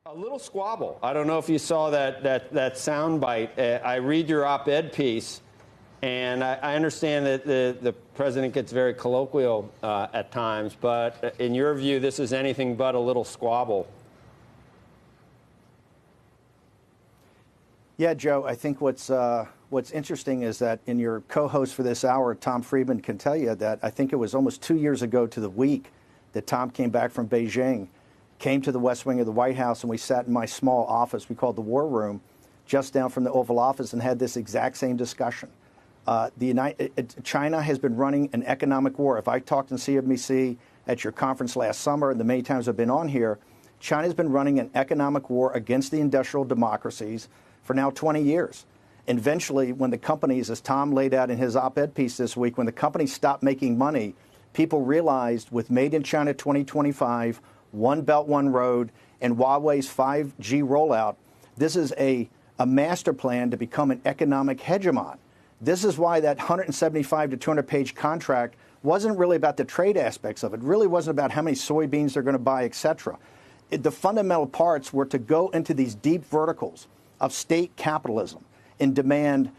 A little squabble. I don't know if you saw that sound bite. I read your op-ed piece, and I understand that the president gets very colloquial at times, but in your view, this is anything but a little squabble. Yeah, Joe, I think what's interesting is that in your co-host for this hour, Tom Friedman, can tell you that I think it was almost 2 years ago to the week that Tom came back from Beijing, came to the West Wing of the White House, and we sat in my small office we called the War Room, just down from the Oval Office, and had this exact same discussion. China has been running an economic war. If I talked in CNBC at your conference last summer and the many times I've been on here, China's been running an economic war against the industrial democracies for now 20 years. And eventually, when the companies, as Tom laid out in his op-ed piece this week, when the companies stopped making money, people realized with Made in China 2025, One Belt, One Road, and Huawei's 5G rollout, this is a master plan to become an economic hegemon. This is why that 175 to 200-page contract wasn't really about the trade aspects of it. It really wasn't about how many soybeans they're going to buy, et cetera. The fundamental parts were to go into these deep verticals of state capitalism and demand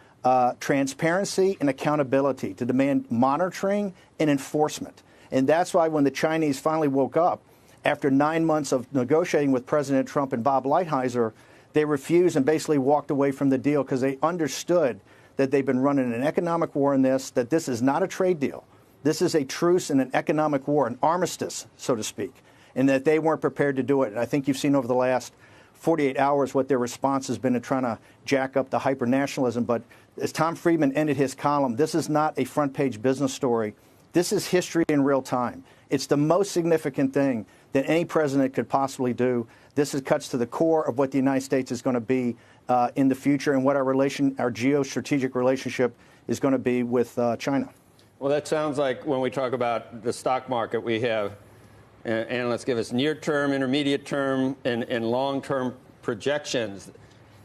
transparency and accountability, to demand monitoring and enforcement. And that's why when the Chinese finally woke up, after 9 months of negotiating with President Trump and Bob Lighthizer, they refused and basically walked away from the deal because they understood that they've been running an economic war in this, that this is not a trade deal. This is a truce and an economic war, an armistice, so to speak, and that they weren't prepared to do it. And I think you've seen over the last 48 hours what their response has been in trying to jack up the hyper-nationalism. But as Tom Friedman ended his column, this is not a front-page business story. This is history in real time. It's the most significant thing that any president could possibly do. This cuts to the core of what the United States is going to be in the future and what our geostrategic relationship is going to be with China. Well, that sounds like when we talk about the stock market, we have analysts give us near-term, intermediate-term, and long-term projections.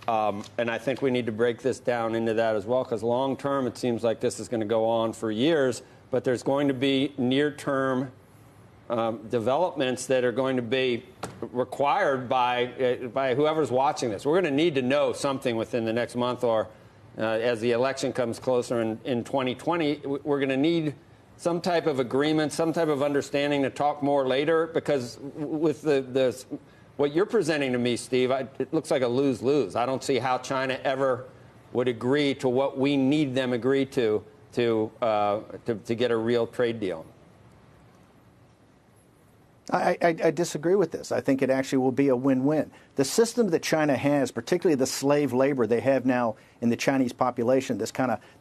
And I think we need to break this down into that as well, because long-term, it seems like this is going to go on for years, but there's going to be near-term developments that are going to be required by whoever's watching this. We're going to need to know something within the next month, or as the election comes closer in 2020, we're going to need some type of agreement, some type of understanding to talk more later, because with what you're presenting to me, Steve, it looks like a lose-lose. I don't see how China ever would agree to what we need them agree to get a real trade deal. I disagree with this. I think it actually will be a win-win. The system that China has, particularly the slave labor they have now in the Chinese population, this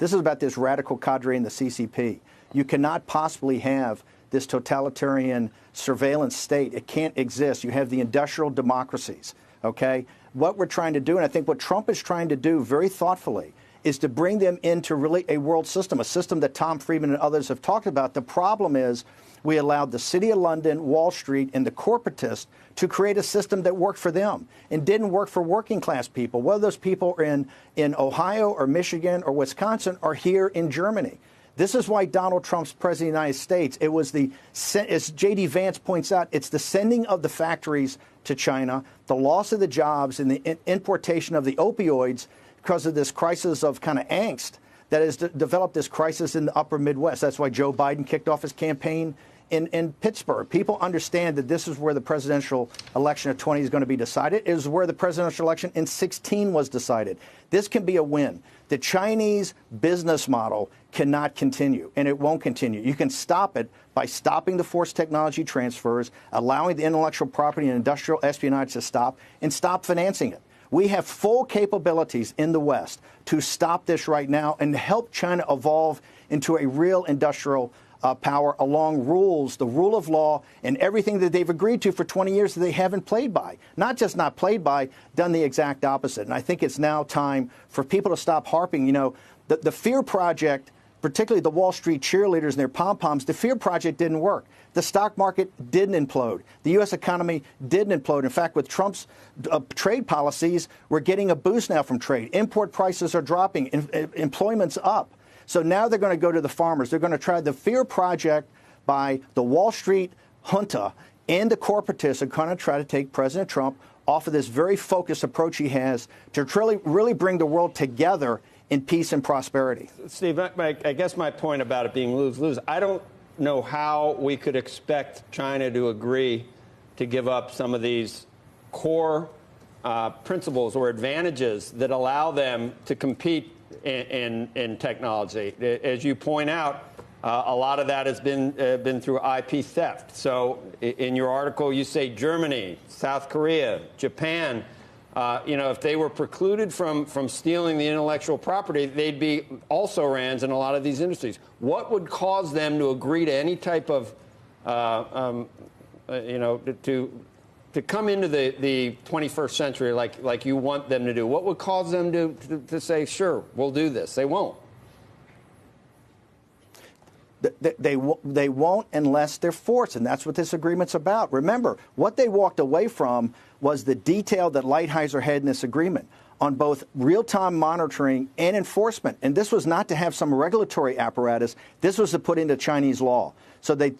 is about this radical cadre in the CCP. You cannot possibly have this totalitarian surveillance state. It can't exist. You have the industrial democracies, okay? What we're trying to do, and I think what Trump is trying to do very thoughtfully, is to bring them into really a world system, a system that Tom Friedman and others have talked about. The problem is we allowed the City of London, Wall Street, and the corporatists to create a system that worked for them and didn't work for working class people, whether those people are in Ohio or Michigan or Wisconsin or here in Germany. This is why Donald Trump's president of the United States, it was as J.D. Vance points out, it's the sending of the factories to China, the loss of the jobs, and the importation of the opioids because of this crisis of kind of angst that has developed this crisis in the upper Midwest. That's why Joe Biden kicked off his campaign in Pittsburgh. People understand that this is where the presidential election of 20 is going to be decided. It is where the presidential election in 16 was decided. This can be a win. The Chinese business model cannot continue, and it won't continue. You can stop it by stopping the forced technology transfers, allowing the intellectual property and industrial espionage to stop, and stop financing it. We have full capabilities in the West to stop this right now and help China evolve into a real industrial power along rules, the rule of law, and everything that they've agreed to for 20 years that they haven't played by. Not just not played by, done the exact opposite. And I think it's now time for people to stop harping. You know, the fear project, particularly the Wall Street cheerleaders and their pom-poms, the fear project didn't work. The stock market didn't implode. The U.S. economy didn't implode. In fact, with Trump's trade policies, we're getting a boost now from trade. Import prices are dropping. Employment's up. So now they're going to go to the farmers. They're going to try the fear project by the Wall Street junta and the corporatists are going to try to take President Trump off of this very focused approach he has to really bring the world together in peace and prosperity. Steve, I guess my point about it being lose-lose, I don't know how we could expect China to agree to give up some of these core principles or advantages that allow them to compete in technology. As you point out, a lot of that has been through IP theft. So in your article, you say Germany, South Korea, Japan, if they were precluded from stealing the intellectual property, they'd be also-rans in a lot of these industries. What would cause them to agree to any type of, to come into the 21st century like you want them to do? What would cause them to say, sure, we'll do this? They won't. They won't unless they're forced, and that's what this agreement's about. Remember, what they walked away from was the detail that Lighthizer had in this agreement on both real-time monitoring and enforcement. And this was not to have some regulatory apparatus. This was to put into Chinese law. So they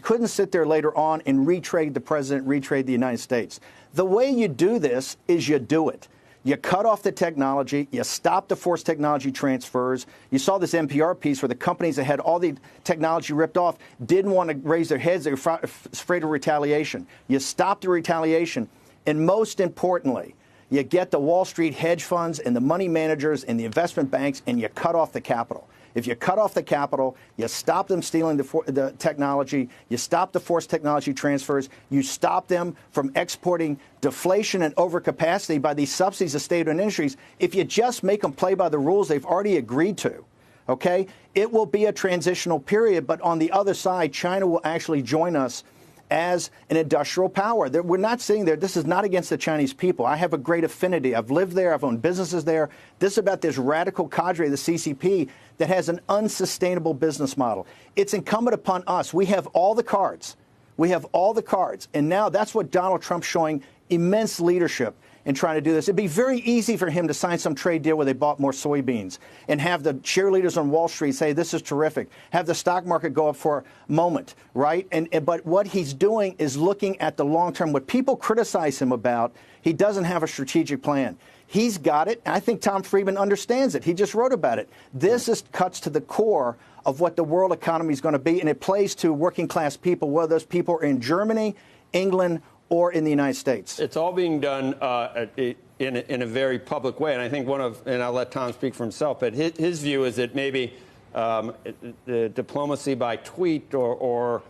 couldn't sit there later on and retrade the president, retrade the United States. The way you do this is you do it. You cut off the technology. You stop the forced technology transfers. You saw this NPR piece where the companies that had all the technology ripped off didn't want to raise their heads. They were afraid of retaliation. You stop the retaliation. And most importantly, you get the Wall Street hedge funds and the money managers and the investment banks, and you cut off the capital. If you cut off the capital, you stop them stealing the technology, you stop the forced technology transfers, you stop them from exporting deflation and overcapacity by these subsidies of state-owned industries. If you just make them play by the rules they've already agreed to, okay, it will be a transitional period. But on the other side, China will actually join us as an industrial power. We're not sitting there. This is not against the Chinese people. I have a great affinity. I've lived there. I've owned businesses there. This is about this radical cadre, the CCP, that has an unsustainable business model. It's incumbent upon us. We have all the cards. We have all the cards. And now that's what Donald Trump's showing immense leadership in trying to do this. It'd be very easy for him to sign some trade deal where they bought more soybeans and have the cheerleaders on Wall Street say, this is terrific, have the stock market go up for a moment, right? But what he's doing is looking at the long term. What people criticize him about, he doesn't have a strategic plan. He's got it. I think Tom Friedman understands it. He just wrote about it. This cuts to the core of what the world economy is going to be, and it plays to working class people, whether those people are in Germany, England, or in the United States. It's all being done in a very public way. And I think and I'll let Tom speak for himself, but his view is that maybe the diplomacy by tweet or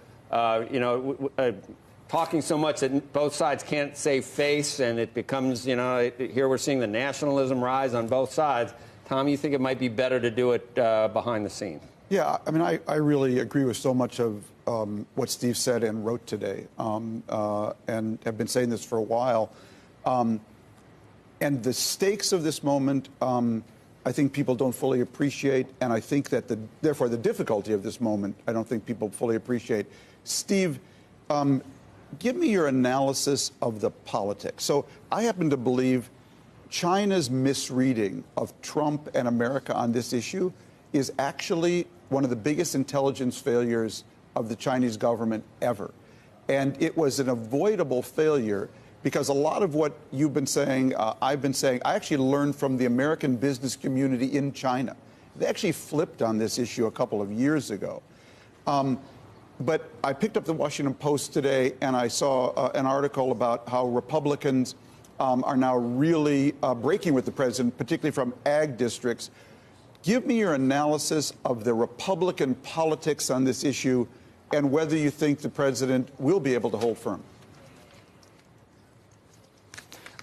talking so much that both sides can't save face, and it becomes, here we're seeing the nationalism rise on both sides. Tom, you think it might be better to do it behind the scenes? Yeah, I mean, I really agree with so much of what Steve said and wrote today, and have been saying this for a while. And the stakes of this moment, I think people don't fully appreciate, and I think that therefore the difficulty of this moment, I don't think people fully appreciate. Steve, give me your analysis of the politics. So I happen to believe China's misreading of Trump and America on this issue is actually one of the biggest intelligence failures of the Chinese government ever. And it was an avoidable failure because a lot of what you've been saying, I've been saying, I actually learned from the American business community in China. They actually flipped on this issue a couple of years ago. But I picked up the Washington Post today and I saw an article about how Republicans are now really breaking with the president, particularly from ag districts. Give me your analysis of the Republican politics on this issue and whether you think the president will be able to hold firm.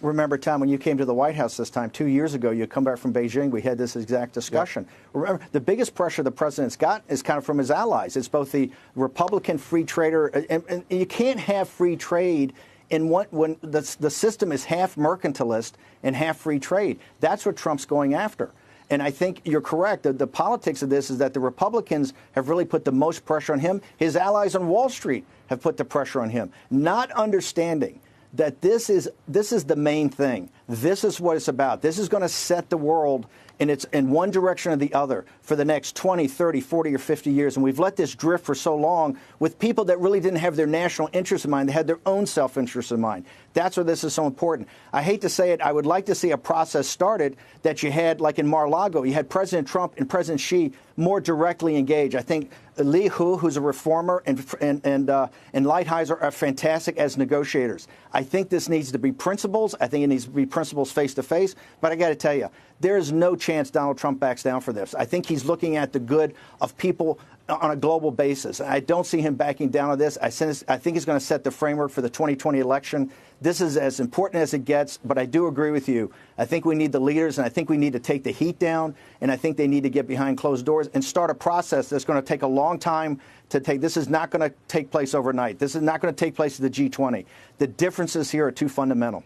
Remember, Tom, when you came to the White House this time, 2 years ago, you come back from Beijing, we had this exact discussion. Yep. Remember, the biggest pressure the president's got is kind of from his allies. It's both the Republican free trader, and you can't have free trade when the system is half mercantilist and half free trade. That's what Trump's going after. And I think you're correct. The politics of this is that the Republicans have really put the most pressure on him. His allies on Wall Street have put the pressure on him, not understanding that this is the main thing. This is what it's about. This is going to set the world in one direction or the other for the next 20, 30, 40, or 50 years. And we've let this drift for so long with people that really didn't have their national interests in mind. They had their own self-interest in mind. That's why this is so important. I hate to say it. I would like to see a process started that you had, like in Mar-a-Lago, you had President Trump and President Xi more directly engaged. I think Li Hu, who's a reformer, and Lighthizer are fantastic as negotiators. I think this needs to be principles. I think it needs to be principles face-to-face. But I got to tell you, there is no chance Donald Trump backs down for this. I think he's looking at the good of people on a global basis. I don't see him backing down on this. I think he's going to set the framework for the 2020 election. This is as important as it gets, but I do agree with you. I think we need the leaders, and I think we need to take the heat down, and I think they need to get behind closed doors and start a process that's going to take a long time to take. This is not going to take place overnight. This is not going to take place at the G20. The differences here are too fundamental.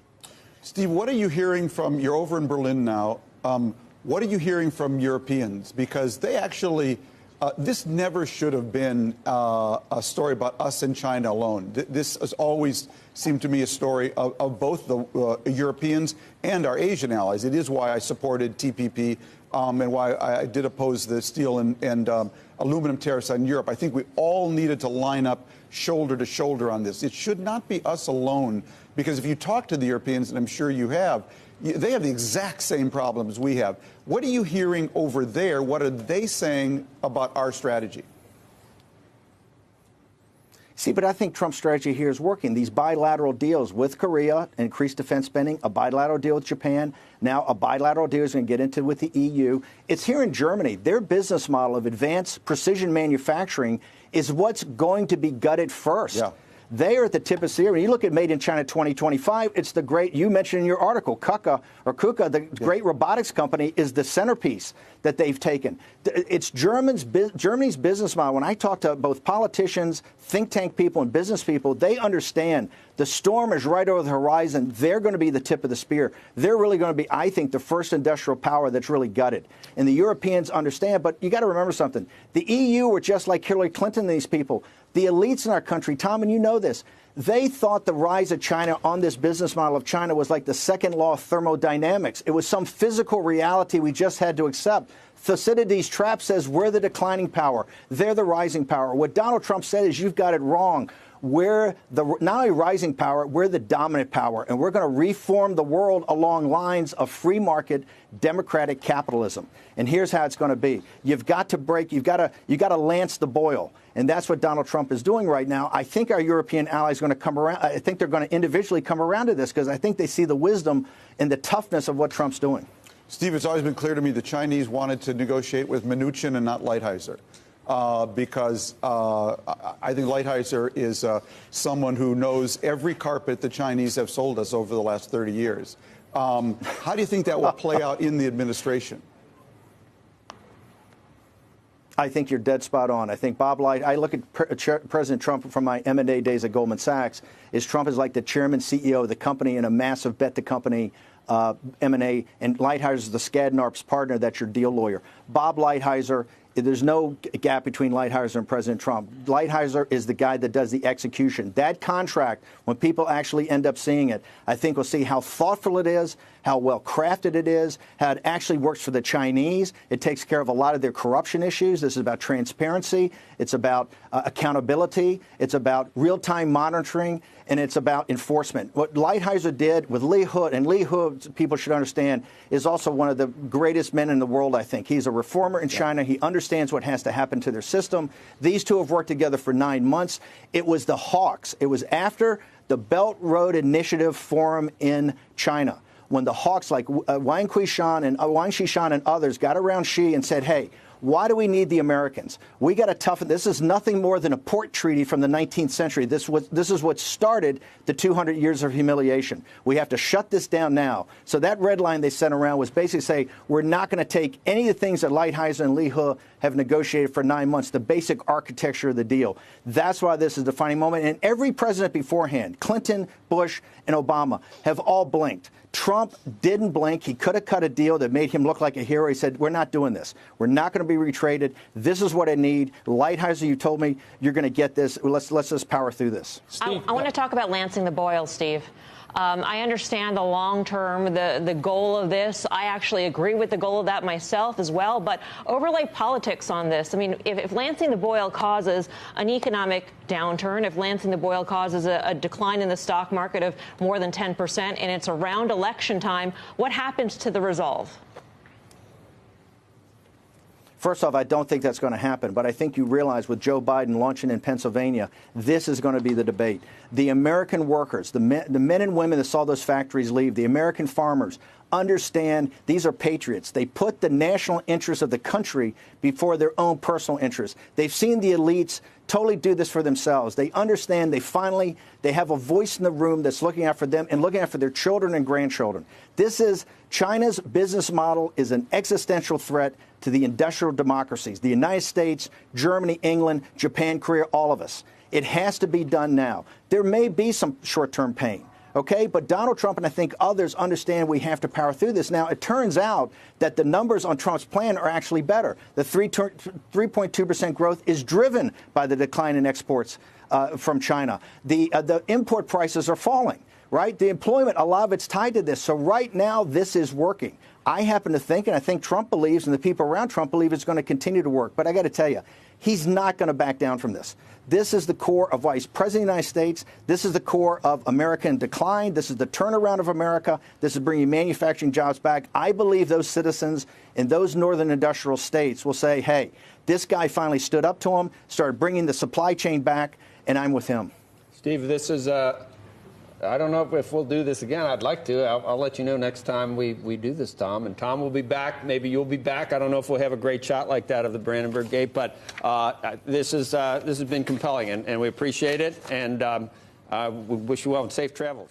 Steve, what are you hearing from, you're over in Berlin now, what are you hearing from Europeans? Because they actually, this never should have been a story about us and China alone. This has always seemed to me a story of both the Europeans and our Asian allies. It is why I supported TPP and why I did oppose the steel and aluminum tariffs on Europe. I think we all needed to line up shoulder to shoulder on this. It should not be us alone, because if you talk to the Europeans, and I'm sure you have, they have the exact same problems we have. What are you hearing over there? What are they saying about our strategy? See, but I think Trump's strategy here is working. These bilateral deals with Korea, increased defense spending, a bilateral deal with Japan, now a bilateral deal is going to get into with the EU. It's here in Germany. Their business model of advanced precision manufacturing is what's going to be gutted first. Yeah. They are at the tip of the spear. When you look at Made in China 2025, it's the great, you mentioned in your article, KUKA, the great robotics company, is the centerpiece that they've taken. It's Germany's business model. When I talk to both politicians, think tank people, and business people, they understand the storm is right over the horizon. They're going to be the tip of the spear. They're really going to be, I think, the first industrial power that's really gutted. And the Europeans understand, but you got to remember something. The EU were just like Hillary Clinton and these people. The elites in our country, Tom, and you know this, they thought the rise of China on this business model of China was like the second law of thermodynamics. It was some physical reality we just had to accept. Thucydides' trap says we're the declining power. They're the rising power. What Donald Trump said is you've got it wrong. We're not only rising power, we're the dominant power, and we're going to reform the world along lines of free market democratic capitalism. And here's how it's going to be. You've got to break, you've got to lance the boil. And that's what Donald Trump is doing right now. I think our European allies are going to come around. I think they're going to individually come around to this because I think they see the wisdom and the toughness of what Trump's doing. Steve, it's always been clear to me the Chinese wanted to negotiate with Mnuchin and not Lighthizer. Because I think Lighthizer is someone who knows every carpet the Chinese have sold us over the last 30 years. How do you think that will play out in the administration? I think you're dead spot on. I think Bob Light, I look at President Trump from my M&A days at Goldman Sachs, Trump is like the chairman, CEO of the company in a massive bet-the-company M&A, and Lighthizer is the Skadden-Arps partner. That's your deal lawyer. Bob Lighthizer, there's no gap between Lighthizer and President Trump. Lighthizer is the guy that does the execution. That contract, when people actually end up seeing it, I think we'll see how thoughtful it is, how well crafted it is, how it actually works for the Chinese. It takes care of a lot of their corruption issues. This is about transparency. It's about accountability. It's about real-time monitoring, and it's about enforcement. What Lighthizer did with Li Hu, and Li Hu, people should understand, is also one of the greatest men in the world, I think. He's a reformer in China. He understands what has to happen to their system. These two have worked together for 9 months. It was the hawks. It was after the Belt Road Initiative Forum in China, when the hawks like Wang Qishan and others got around Xi and said, hey, why do we need the Americans? We got to toughen. This is nothing more than a port treaty from the 19th century. This is what started the 200 years of humiliation. We have to shut this down now. So that red line they sent around was basically say, we're not going to take any of the things that Lighthizer and Li Hu have negotiated for 9 months, the basic architecture of the deal. That's why this is a defining moment. And every president beforehand, Clinton, Bush, and Obama, have all blinked. Trump didn't blink. He could have cut a deal that made him look like a hero. He said, we're not doing this. We're not going to be retraded. This is what I need. Lighthizer, you told me you're going to get this. Let's just power through this. I want to talk about lancing the boil, Steve. I understand the long term, the goal of this. I actually agree with the goal of that myself as well. But overlay politics on this. I mean, if lancing the boil causes an economic downturn, if lancing the boil causes a decline in the stock market of more than 10%, and it's around election time, what happens to the resolve? First off, I don't think that's going to happen, but I think you realize with Joe Biden launching in Pennsylvania, this is going to be the debate. The American workers, the men and women that saw those factories leave, the American farmers, understand these are patriots. They put the national interests of the country before their own personal interests. They've seen the elites totally do this for themselves. They understand they have a voice in the room that's looking out for them and looking out for their children and grandchildren. China's business model is an existential threat to the industrial democracies, the United States, Germany, England, Japan, Korea, all of us. It has to be done now. There may be some short-term pain. Okay, but Donald Trump and I think others understand we have to power through this. Now, it turns out that the numbers on Trump's plan are actually better. The 3.2% growth is driven by the decline in exports from China. The import prices are falling, right? The employment, a lot of it's tied to this. So right now, this is working. I happen to think, and I think Trump believes, and the people around Trump believe it's going to continue to work. But I got to tell you, he's not going to back down from this. This is the core of why he's president of the United States. This is the core of America in decline. This is the turnaround of America. This is bringing manufacturing jobs back. I believe those citizens in those northern industrial states will say, hey, this guy finally stood up to him, started bringing the supply chain back, and I'm with him. Steve, this is I don't know if we'll do this again. I'd like to. I'll let you know next time we do this, Tom. And Tom will be back. Maybe you'll be back. I don't know if we'll have a great shot like that of the Brandenburg Gate. But this has been compelling, and we appreciate it. And we wish you well and safe travels.